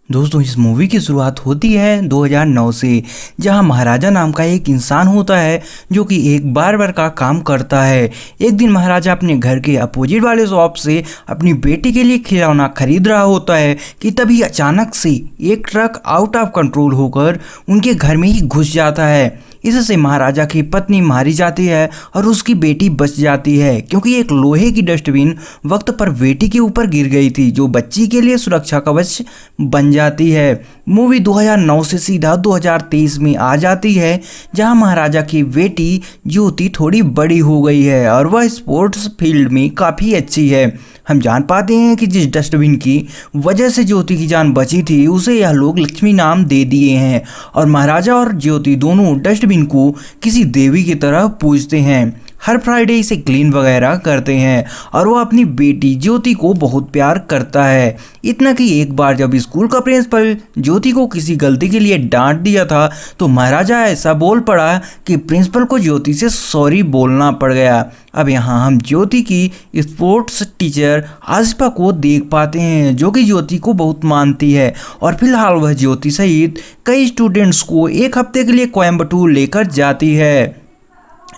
दोस्तों इस मूवी की शुरुआत होती है 2009 से, जहां महाराजा नाम का एक इंसान होता है जो कि एक बार्बर का काम करता है। एक दिन महाराजा अपने घर के अपोजिट वाले शॉप से अपनी बेटी के लिए खिलौना खरीद रहा होता है कि तभी अचानक से एक ट्रक आउट ऑफ कंट्रोल होकर उनके घर में ही घुस जाता है। इससे महाराजा की पत्नी मारी जाती है और उसकी बेटी बच जाती है, क्योंकि एक लोहे की डस्टबिन वक्त पर बेटी के ऊपर गिर गई थी, जो बच्ची के लिए सुरक्षा कवच बन जाती है। मूवी 2009 से सीधा 2023 में आ जाती है, जहां महाराजा की बेटी ज्योति थोड़ी बड़ी हो गई है और वह स्पोर्ट्स फील्ड में काफ़ी अच्छी है। हम जान पाते हैं कि जिस डस्टबिन की वजह से ज्योति की जान बची थी उसे यह लोग लक्ष्मी नाम दे दिए हैं, और महाराजा और ज्योति दोनों डस्टबिन को किसी देवी की तरह पूजते हैं। हर फ्राइडे इसे क्लीन वगैरह करते हैं और वो अपनी बेटी ज्योति को बहुत प्यार करता है। इतना कि एक बार जब स्कूल का प्रिंसिपल ज्योति को किसी गलती के लिए डांट दिया था तो महाराजा ऐसा बोल पड़ा कि प्रिंसिपल को ज्योति से सॉरी बोलना पड़ गया। अब यहाँ हम ज्योति की स्पोर्ट्स टीचर आसिफा को देख पाते हैं, जो कि ज्योति को बहुत मानती है और फिलहाल वह ज्योति सहित कई स्टूडेंट्स को एक हफ्ते के लिए कोयम्बटूर लेकर जाती है।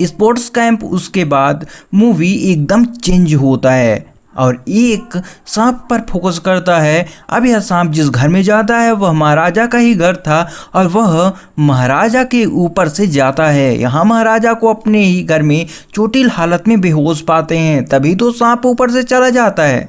स्पोर्ट्स कैंप उसके बाद मूवी एकदम चेंज होता है और एक सांप पर फोकस करता है। अब यह सांप जिस घर में जाता है वह महाराजा का ही घर था और वह महाराजा के ऊपर से जाता है। यहाँ महाराजा को अपने ही घर में चोटिल हालत में बेहोश पाते हैं, तभी तो सांप ऊपर से चला जाता है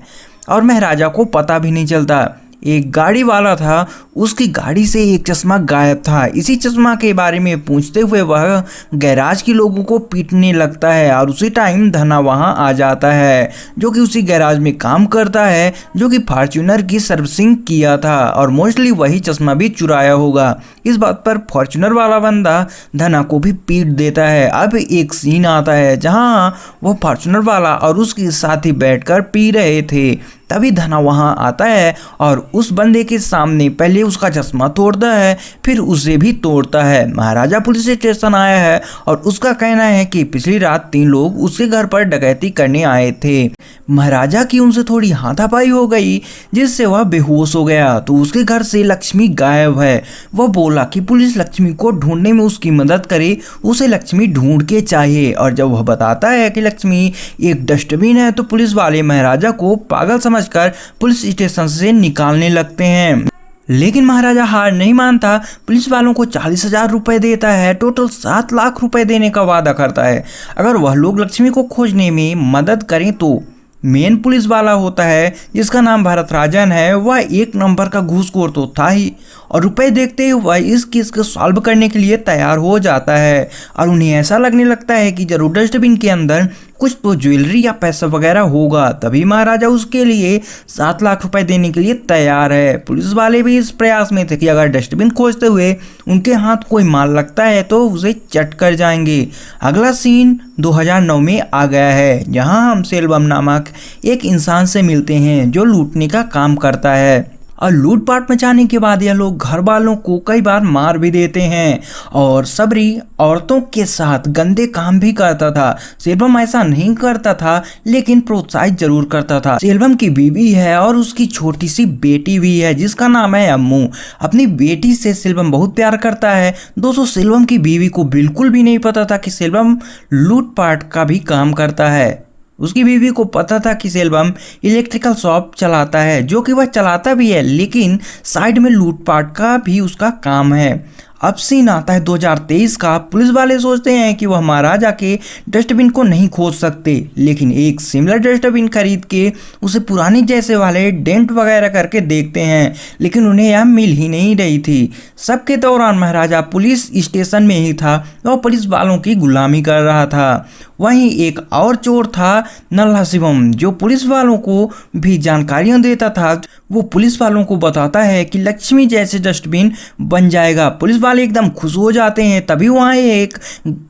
और महाराजा को पता भी नहीं चलता। एक गाड़ी वाला था, उसकी गाड़ी से एक चश्मा गायब था। इसी चश्मा के बारे में पूछते हुए वह गैराज के लोगों को पीटने लगता है और उसी टाइम धना वहां आ जाता है, जो कि उसी गैराज में काम करता है, जो कि फॉर्च्यूनर की सर्विसिंग किया था और मोस्टली वही चश्मा भी चुराया होगा। इस बात पर फॉर्च्यूनर वाला बंदा धना को भी पीट देता है। अब एक सीन आता है जहां वह फॉर्च्यूनर वाला और उसके साथी बैठकर पी रहे थे, तभी धना वहां आता है और उस बंदे के सामने पहले उसका चश्मा तोड़ता है, फिर उसे भी तोड़ता है। महाराजा पुलिस स्टेशन आया है और उसका कहना है कि पिछली रात 3 लोग उसके घर पर डकैती करने आए थे। महाराजा की उनसे थोड़ी हाथापाई हो गई, जिससे वह बेहोश हो गया। तो उसके घर से लक्ष्मी गायब है। वह बोला कि पुलिस लक्ष्मी को ढूंढने में उसकी मदद करे, उसे लक्ष्मी ढूंढ के चाहिए। और जब वह बताता है कि लक्ष्मी एक डस्टबिन है तो पुलिस वाले महाराजा को पागल समझकर पुलिस स्टेशन से निकालने लगते हैं। लेकिन महाराजा हार नहीं मानता, पुलिस वालों को 40,000 रुपए देता है। टोटल 7 लाख रुपए देने का वादा करता है अगर वह लोग लक्ष्मी को खोजने में मदद करें तो। मेन पुलिस वाला होता है जिसका नाम भरत राजन है, वह 1 नंबर का घूसखोर तो था ही, और रुपए देखते ही वह इस केस को सॉल्व करने के लिए तैयार हो जाता है। और उन्हें ऐसा लगने लगता है कि जरूर डस्टबिन के अंदर कुछ तो ज्वेलरी या पैसा वगैरह होगा, तभी महाराजा उसके लिए 7 लाख रुपए देने के लिए तैयार है। पुलिस वाले भी इस प्रयास में थे कि अगर डस्टबिन खोजते हुए उनके हाथ कोई माल लगता है तो उसे चट कर जाएंगे। अगला सीन 2009 में आ गया है, जहां हम सेल्वम नामक एक इंसान से मिलते हैं जो लूटने का काम करता है। और लूटपाट मचाने के बाद यह लोग घर वालों को कई बार मार भी देते हैं और सबरी औरतों के साथ गंदे काम भी करता था। सेल्वम ऐसा नहीं करता था, लेकिन प्रोत्साहित जरूर करता था। सेल्वम की बीवी है और उसकी छोटी सी बेटी भी है जिसका नाम है अम्मू। अपनी बेटी से सेल्वम बहुत प्यार करता है। दोस्तों सेल्वम की बीवी को बिल्कुल भी नहीं पता था कि सेल्वम लूटपाट का भी काम करता है। उसकी बीवी को पता था कि सेल्वम इलेक्ट्रिकल शॉप चलाता है, जो कि वह चलाता भी है, लेकिन साइड में लूटपाट का भी उसका काम है। अब सीन आता है 2023 का। पुलिस वाले सोचते हैं कि वह महाराजा के डस्टबिन को नहीं खोज सकते, लेकिन एक सिमिलर डस्टबिन खरीद के उसे पुराने जैसे वाले डेंट वगैरह करके देखते हैं, लेकिन उन्हें यह मिल ही नहीं रही थी। सबके दौरान महाराजा पुलिस स्टेशन में ही था और पुलिस वालों की गुलामी कर रहा था। वहीं एक और चोर था नल्हा शिवम, जो पुलिस वालों को भी जानकारियां देता था। वो पुलिस वालों को बताता है कि लक्ष्मी जैसे डस्टबिन बन जाएगा। पुलिस वाले एकदम खुश हो जाते हैं। तभी वहाँ एक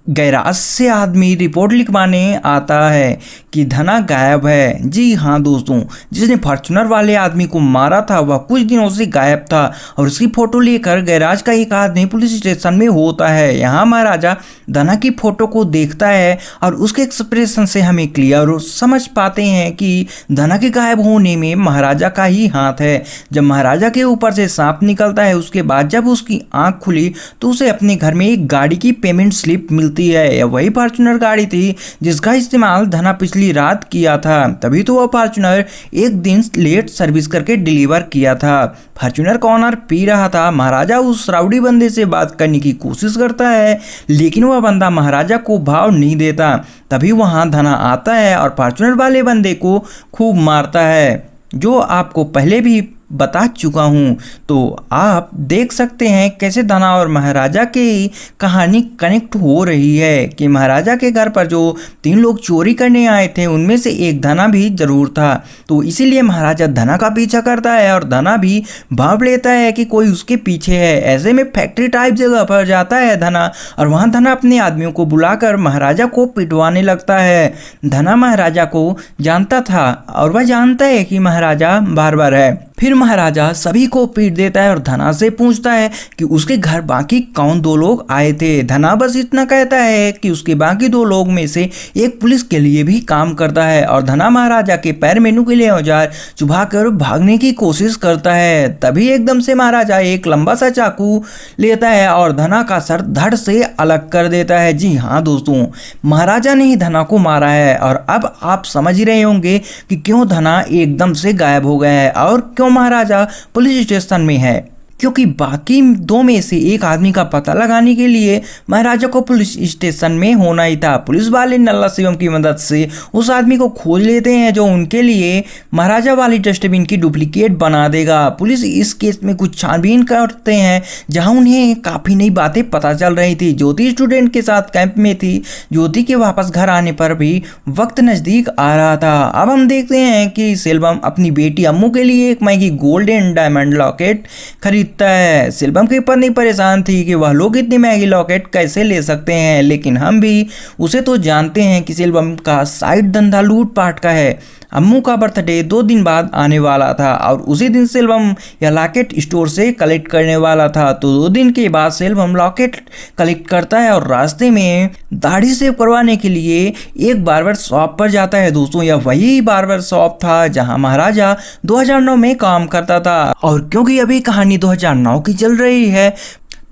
गैराज से आदमी रिपोर्ट लिखवाने आता है कि धना गायब है। जी हाँ दोस्तों, जिसने फॉर्च्यूनर वाले आदमी को मारा था वह कुछ दिनों से गायब था और उसकी फोटो लेकर गैराज का एक आदमी पुलिस स्टेशन में होता है। यहाँ महाराजा धना की फोटो को देखता है और उसके एक्सप्रेशन से हमें क्लियर समझ पाते हैं कि धना के गायब होने में महाराजा का ही हाथ है। जब महाराजा के ऊपर से सांप निकलता है, उसके बाद जब उसकी आंख खुली तो उसे अपने घर में एक गाड़ी की पेमेंट स्लिप मिलती है। यह वही फॉर्च्यूनर गाड़ी थी जिसका इस्तेमाल धना पिछली रात किया था, तभी तो वह फॉर्च्यूनर एक दिन लेट सर्विस करके डिलीवर किया था। फॉर्च्यूनर का ऑनर पी रहा था। महाराजा उस राउडी बंदे से बात करने की कोशिश करता है, लेकिन वह बंदा महाराजा को भाव नहीं देता। तभी वहां धना आता है और फॉर्च्यूनर वाले बंदे को खूब मारता है, जो आपको पहले भी बता चुका हूँ। तो आप देख सकते हैं कैसे धना और महाराजा की कहानी कनेक्ट हो रही है कि महाराजा के घर पर जो 3 लोग चोरी करने आए थे उनमें से एक धना भी जरूर था। तो इसीलिए महाराजा धना का पीछा करता है और धना भी भाप लेता है कि कोई उसके पीछे है। ऐसे में फैक्ट्री टाइप जगह पर जाता है धना, और वहाँ धना अपने आदमियों को बुलाकर महाराजा को पिटवाने लगता है। धना महाराजा को जानता था और वह जानता है कि महाराजा बार्बर है। फिर महाराजा सभी को पीट देता है और धना से पूछता है कि उसके घर बाकी कौन 2 लोग आए थे। धना बस इतना कहता है कि उसके बाकी 2 लोग में से एक पुलिस के लिए भी काम करता है, और धना महाराजा के पैर में नुकीले औजार चुभाकर भागने की कोशिश करता है। तभी एकदम से महाराजा एक लंबा सा चाकू लेता है और धना का सर धड़ से अलग कर देता है। जी हाँ दोस्तों, महाराजा ने ही धना को मारा है। और अब आप समझ ही रहे होंगे कि क्यों धना एकदम से गायब हो गया है और क्यों महाराजा पुलिस स्टेशन में है, क्योंकि बाकी 2 में से एक आदमी का पता लगाने के लिए महाराजा को पुलिस स्टेशन में होना ही था। पुलिस वाले नल्ला शिवम की मदद से उस आदमी को खोज लेते हैं जो उनके लिए महाराजा वाली डस्टबिन की डुप्लीकेट बना देगा। पुलिस इस केस में कुछ छानबीन करते हैं जहां उन्हें काफ़ी नई बातें पता चल रही थी। ज्योति स्टूडेंट के साथ कैंप में थी। ज्योति के वापस घर आने पर भी वक्त नज़दीक आ रहा था। अब हम देखते हैं कि सेल्वम अपनी बेटी अम्मू के लिए एक महंगी गोल्ड एंड डायमंड लॉकेट खरीद है। सेल्वम की पत्नी परेशान थी कि वह लोग इतनी महंगी लॉकेट कैसे ले सकते हैं, लेकिन हम भी उसे तो जानते हैं कि सेल्वम का साइड धंधा लूटपाट का है। अम्मू का बर्थडे 2 दिन बाद आने वाला था और उसी दिन सेल्वम यह लॉकेट स्टोर से कलेक्ट करने वाला था। तो 2 दिन के बाद सेल्वम लॉकेट कलेक्ट करता है और रास्ते में दाढ़ी सेव करवाने के लिए एक बार्बर शॉप पर जाता है। दोस्तों, यह वही बार्बर शॉप था जहां महाराजा 2009 में काम करता था। और क्योंकि अभी कहानी 2009 की चल रही है,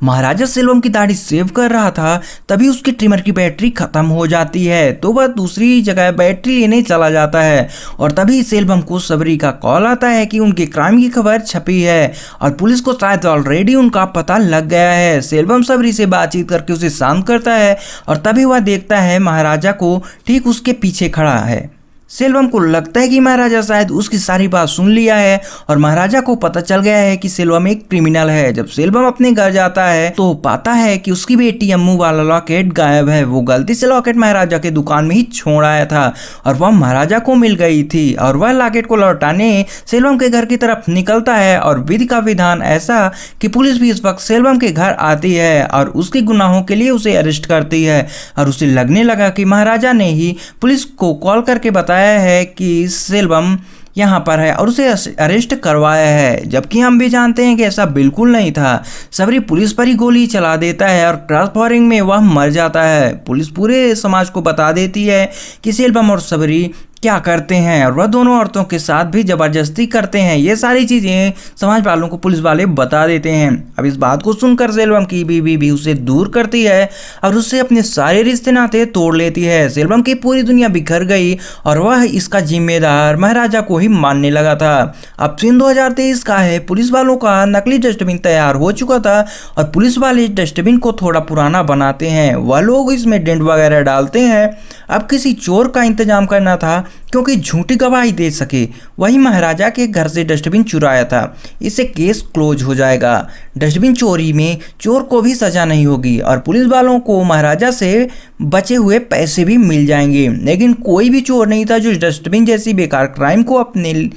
महाराजा सेल्वम की दाढ़ी सेव कर रहा था, तभी उसकी ट्रिमर की बैटरी खत्म हो जाती है। तो वह दूसरी जगह बैटरी लेने चला जाता है और तभी सेल्वम को सबरी का कॉल आता है कि उनके क्राइम की खबर छपी है और पुलिस को शायद ऑलरेडी उनका पता लग गया है। सेल्वम सबरी से बातचीत करके उसे शांत करता है और तभी वह देखता है महाराजा को ठीक उसके पीछे खड़ा है। सेल्वम को लगता है कि महाराजा शायद उसकी सारी बात सुन लिया है और महाराजा को पता चल गया है कि सेल्वम एक क्रिमिनल है। जब सेल्वम अपने घर जाता है तो पाता है कि उसकी बेटी अम्मू वाला लॉकेट गायब है। वो गलती से लॉकेट महाराजा के दुकान में ही छोड़ आया था और वह महाराजा को मिल गई थी और वह लॉकेट को लौटाने सेल्वम के घर की तरफ निकलता है। और विधि का विधान ऐसा कि पुलिस भी इस वक्त सेल्वम के घर आती है और उसके गुनाहों के लिए उसे अरेस्ट करती है। और उसे लगने लगा कि महाराजा ने ही पुलिस को कॉल करके बताया है कि सेल्वम यहाँ पर है और उसे अरेस्ट करवाया है, जबकि हम भी जानते हैं कि ऐसा बिल्कुल नहीं था। सबरी पुलिस पर ही गोली चला देता है और क्रॉस फायरिंग में वह मर जाता है। पुलिस पूरे समाज को बता देती है कि सेल्वम और सबरी क्या करते हैं और वह दोनों औरतों के साथ भी जबरदस्ती करते हैं। ये सारी चीज़ें समाज वालों को पुलिस वाले बता देते हैं। अब इस बात को सुनकर सेल्वम की बीवी भी उसे दूर करती है और उससे अपने सारे रिश्ते नाते तोड़ लेती है। सेल्वम की पूरी दुनिया बिखर गई और वह इसका जिम्मेदार महाराजा को ही मानने लगा था। अब सीन 2023 का है। पुलिस वालों का नकली डस्टबिन तैयार हो चुका था और पुलिस वाले इस डस्टबिन को थोड़ा पुराना बनाते हैं। वह लोग इसमें डेंट वगैरह डालते हैं। अब किसी चोर का इंतजाम करना था क्योंकि झूठी गवाही दे सके। वही महाराजा के घर से डस्टबिन चुराया था, इससे केस क्लोज हो जाएगा। डस्टबिन चोरी में चोर को भी सजा नहीं होगी और पुलिस वालों को महाराजा से बचे हुए पैसे भी मिल जाएंगे। लेकिन कोई भी चोर नहीं था जो डस्टबिन जैसी बेकार क्राइम को अपने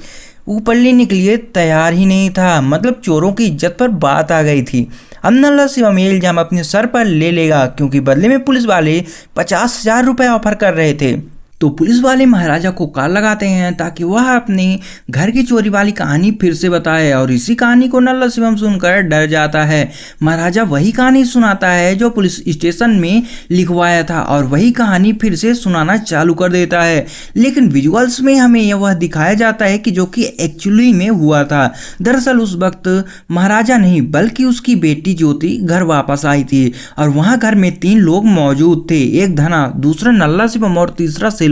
ऊपर लेने के लिए तैयार ही नहीं था। मतलब चोरों की इज्जत पर बात आ गई थी। अब नल्ला शिवम ये इल्जाम अपने सर पर ले लेगा क्योंकि बदले में पुलिस वाले 50,000 रुपये ऑफर कर रहे थे। तो पुलिस वाले महाराजा को कॉल लगाते हैं ताकि वह अपने घर की चोरी वाली कहानी फिर से बताए, और इसी कहानी को नल्ला शिवम सुनकर डर जाता है। महाराजा वही कहानी सुनाता है जो पुलिस स्टेशन में लिखवाया था, और वही कहानी फिर से सुनाना चालू कर देता है। लेकिन विजुअल्स में हमें यह वह दिखाया जाता है कि जो कि एक्चुअली में हुआ था। दरअसल उस वक्त महाराजा नहीं बल्कि उसकी बेटी ज्योति घर वापस आई थी, और वहां घर में 3 लोग मौजूद थे, एक धना, दूसरा नल्ला शिवम और तीसरा सेल्वम।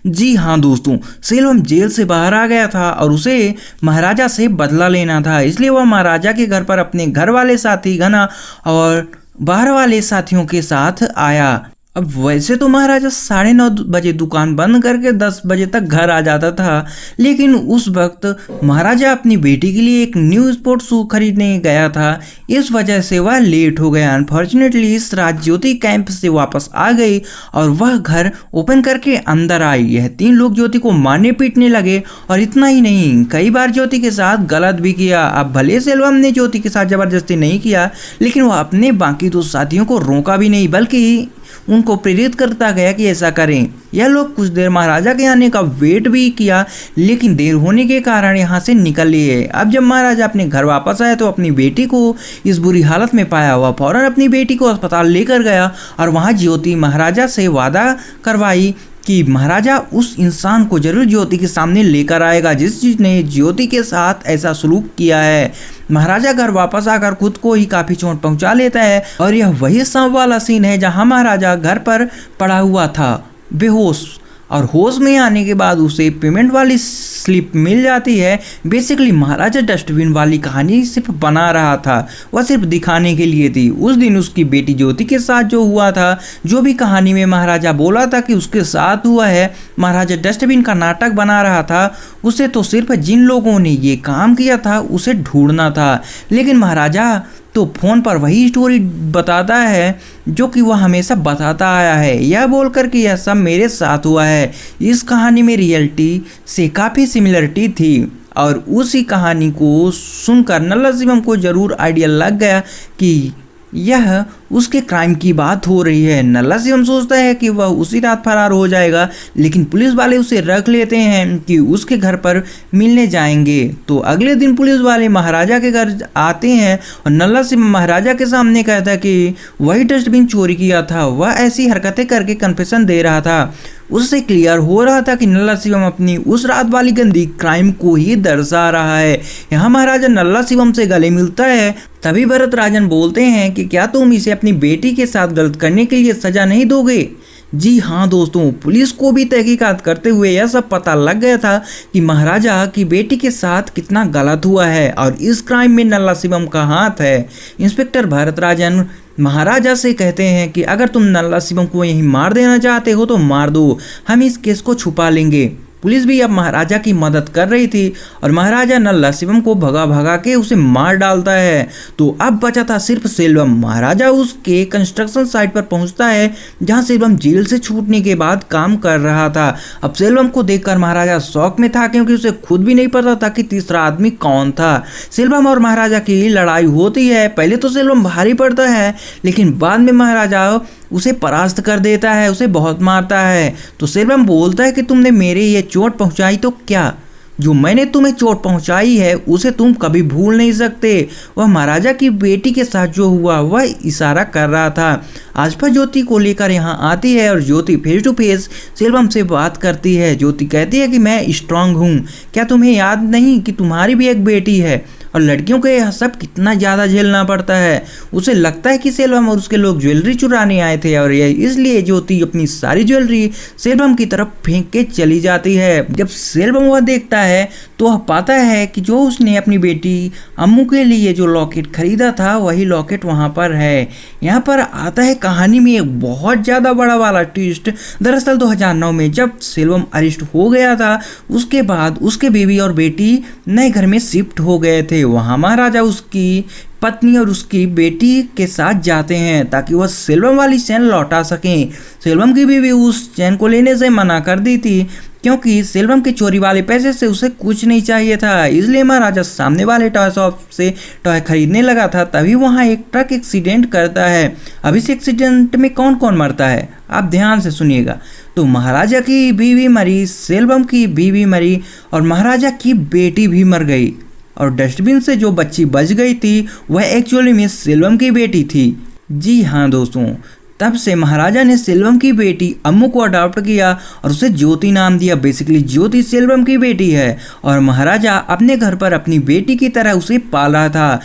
जी हाँ दोस्तों, सेल्वम जेल से बाहर आ गया था और उसे महाराजा से बदला लेना था, इसलिए वह महाराजा के घर पर अपने घर वाले साथी घना और बाहर वाले साथियों के साथ आया। अब वैसे तो महाराजा 9:30 बजे दुकान बंद करके 10 बजे तक घर आ जाता था, लेकिन उस वक्त महाराजा अपनी बेटी के लिए एक न्यू स्पोर्ट शू खरीदने गया था, इस वजह से वह लेट हो गया। अनफॉर्चुनेटली इस रात ज्योति कैंप से वापस आ गई और वह घर ओपन करके अंदर आई। यह 3 लोग ज्योति को मारने पीटने लगे, और इतना ही नहीं, कई बार ज्योति के साथ गलत भी किया। अब भले सेल्वम ने ज्योति के साथ जबरदस्ती नहीं किया, लेकिन वह अपने बाकी 2 साथियों को रोका भी नहीं, बल्कि उनको प्रेरित करता गया कि ऐसा करें। यह लोग कुछ देर महाराजा के आने का वेट भी किया, लेकिन देर होने के कारण यहाँ से निकल लिए। अब जब महाराजा अपने घर वापस आया तो अपनी बेटी को इस बुरी हालत में पाया। वह फौरन अपनी बेटी को अस्पताल लेकर गया, और वहाँ ज्योति महाराजा से वादा करवाई कि महाराजा उस इंसान को जरूर ज्योति के सामने लेकर आएगा जिस चीज ने ज्योति के साथ ऐसा सलूक किया है। महाराजा घर वापस आकर खुद को ही काफी चोट पहुंचा लेता है, और यह वही सांप वाला सीन है जहां महाराजा घर पर पड़ा हुआ था बेहोश, और होश में आने के बाद उसे पेमेंट वाली स्लिप मिल जाती है। बेसिकली महाराजा डस्टबिन वाली कहानी सिर्फ बना रहा था, वह सिर्फ दिखाने के लिए थी। उस दिन उसकी बेटी ज्योति के साथ जो हुआ था, जो भी कहानी में महाराजा बोला था कि उसके साथ हुआ है, महाराजा डस्टबिन का नाटक बना रहा था। उसे तो सिर्फ जिन लोगों ने ये काम किया था उसे ढूंढना था, लेकिन महाराजा तो फोन पर वही स्टोरी बताता है जो कि वह हमेशा बताता आया है, यह बोलकर कि यह सब मेरे साथ हुआ है। इस कहानी में रियलिटी से काफ़ी सिमिलरिटी थी, और उसी कहानी को सुनकर नल्ला शिवम को जरूर आइडिया लग गया कि यह उसके क्राइम की बात हो रही है। नल्ला शिवम सोचता है कि वह उसी रात फरार हो जाएगा, लेकिन पुलिस वाले उसे रख लेते हैं कि उसके घर पर मिलने जाएंगे। तो अगले दिन पुलिस वाले महाराजा के घर आते हैं, और नल्ला शिवम महाराजा के सामने कहता है कि वही डस्टबिन चोरी किया था। वह ऐसी हरकतें करके कन्फेशन दे रहा था। उससे क्लियर हो रहा था कि नल्ला शिवम अपनी उस रात वाली गंदी क्राइम को ही दर्शा रहा है। यहाँ महाराजा नल्ला शिवम से गले मिलता है, तभी भरत राजन बोलते हैं कि क्या तुम इसे अपनी बेटी के साथ गलत करने के लिए सजा नहीं दोगे। जी हाँ दोस्तों, पुलिस को भी तहकीकात करते हुए यह सब पता लग गया था कि महाराजा की बेटी के साथ कितना गलत हुआ है, और इस क्राइम में नल्ला शिवम का हाथ है। इंस्पेक्टर भरत राजन महाराजा से कहते हैं कि अगर तुम नल्ला शिवम को यहीं मार देना चाहते हो तो मार दो, हम इस केस को छुपा लेंगे। पुलिस भी अब महाराजा की मदद कर रही थी, और महाराजा नल्ला शिवम को भगा भगा के उसे मार डालता है। तो अब बचा था सिर्फ सेल्वम। महाराजा उसके कंस्ट्रक्शन साइट पर पहुंचता है जहां सेल्वम जेल से छूटने के बाद काम कर रहा था। अब सेल्वम को देखकर महाराजा शौक में था, क्योंकि उसे खुद भी नहीं पता था कि तीसरा आदमी कौन था। सेल्वम और महाराजा की लड़ाई होती है। पहले तो सेल्वम भारी पड़ता है, लेकिन बाद में महाराजा उसे परास्त कर देता है, उसे बहुत मारता है। तो सेल्वम बोलता है कि तुमने मेरे ये चोट पहुंचाई तो क्या, जो मैंने तुम्हें चोट पहुंचाई है उसे तुम कभी भूल नहीं सकते। वह महाराजा की बेटी के साथ जो हुआ वह इशारा कर रहा था। आसफा ज्योति को लेकर यहाँ आती है, और ज्योति फेस टू फेस सेल्वम से बात करती है। ज्योति कहती है कि मैं स्ट्रांग हूँ, क्या तुम्हें याद नहीं कि तुम्हारी भी एक बेटी है, और लड़कियों को यह सब कितना ज़्यादा झेलना पड़ता है। उसे लगता है कि सेल्वम और उसके लोग ज्वेलरी चुराने आए थे, और यह इसलिए ज्योति अपनी सारी ज्वेलरी सेल्वम की तरफ फेंक के चली जाती है। जब सेल्वम वह देखता है तो वह पाता है कि जो उसने अपनी बेटी अम्मू के लिए जो लॉकेट खरीदा था वही लॉकेट वहाँ पर है। यहाँ पर आता है कहानी में एक बहुत ज़्यादा बड़ा वाला ट्विस्ट। दरअसल 2009 में जब सेल्वम अरेस्ट हो गया था, उसके बाद उसके बेबी और बेटी नए घर में शिफ्ट हो गए थे। वहाँ महाराजा उसकी पत्नी और उसकी बेटी के साथ जाते हैं ताकि वह सेल्वम वाली चैन लौटा सकें। सेल्वम की बीवी उस चैन को लेने से मना कर दी थी क्योंकि सेल्वम के चोरी वाले पैसे से उसे कुछ नहीं चाहिए था, इसलिए महाराजा सामने वाले टॉय शॉप से टॉय खरीदने लगा था। तभी वहाँ एक ट्रक एक्सीडेंट करता है। अब इस एक्सीडेंट में कौन कौन मरता है आप ध्यान से सुनिएगा। तो महाराजा की बीवी मरी, सेल्वम की बीवी मरी और महाराजा की बेटी भी मर गई। और डस्टबिन से जो बच्ची बच गई थी वह एक्चुअली में सेल्वम की बेटी थी। जी हाँ दोस्तों, तब से महाराजा ने सेल्वम की बेटी अम्मू को अडॉप्ट किया और उसे ज्योति नाम दिया। बेसिकली ज्योति सेल्वम की बेटी है और महाराजा अपने घर पर अपनी बेटी की तरह उसे पाला था।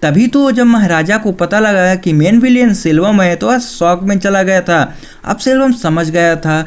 तभी तो जब महाराजा को पता लगा कि मेन विलेन सेल्वम है तो वह शॉक में चला गया था। अब सेल्वम समझ गया था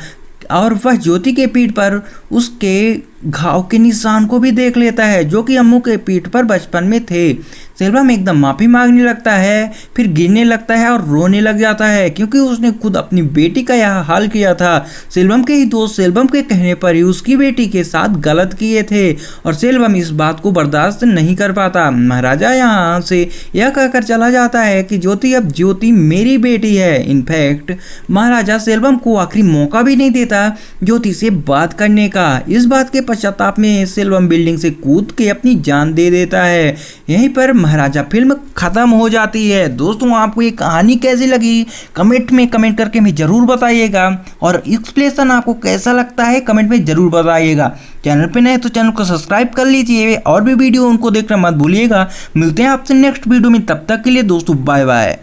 और वह ज्योति के पीठ पर उसके घाव के निशान को भी देख लेता है जो कि अम्मू के पीठ पर बचपन में थे। सेल्वम एकदम माफ़ी मांगने लगता है, फिर गिरने लगता है और रोने लग जाता है क्योंकि उसने खुद अपनी बेटी का यह हाल किया था। सेल्वम के ही दोस्त सेल्वम के कहने पर ही उसकी बेटी के साथ गलत किए थे और सेल्वम इस बात को बर्दाश्त नहीं कर पाता। महाराजा यहाँ से यह कहकर चला जाता है कि ज्योति अब ज्योति मेरी बेटी है। इनफैक्ट महाराजा सेल्वम को आखिरी मौका भी नहीं देता ज्योति से बात करने का। इस बात के पश्चाताप में सेल्वम बिल्डिंग से कूद के अपनी जान दे देता है। यहीं पर महाराजा फिल्म खत्म हो जाती है। दोस्तों आपको ये कहानी कैसी लगी कमेंट में कमेंट करके हमें जरूर बताइएगा और एक्सप्लेनेशन आपको कैसा लगता है कमेंट में जरूर बताइएगा। चैनल पे नए तो चैनल को सब्सक्राइब कर लीजिए और भी वीडियो उनको देखना मत भूलिएगा। मिलते हैं आपसे नेक्स्ट वीडियो में, तब तक के लिए दोस्तों बाय बाय।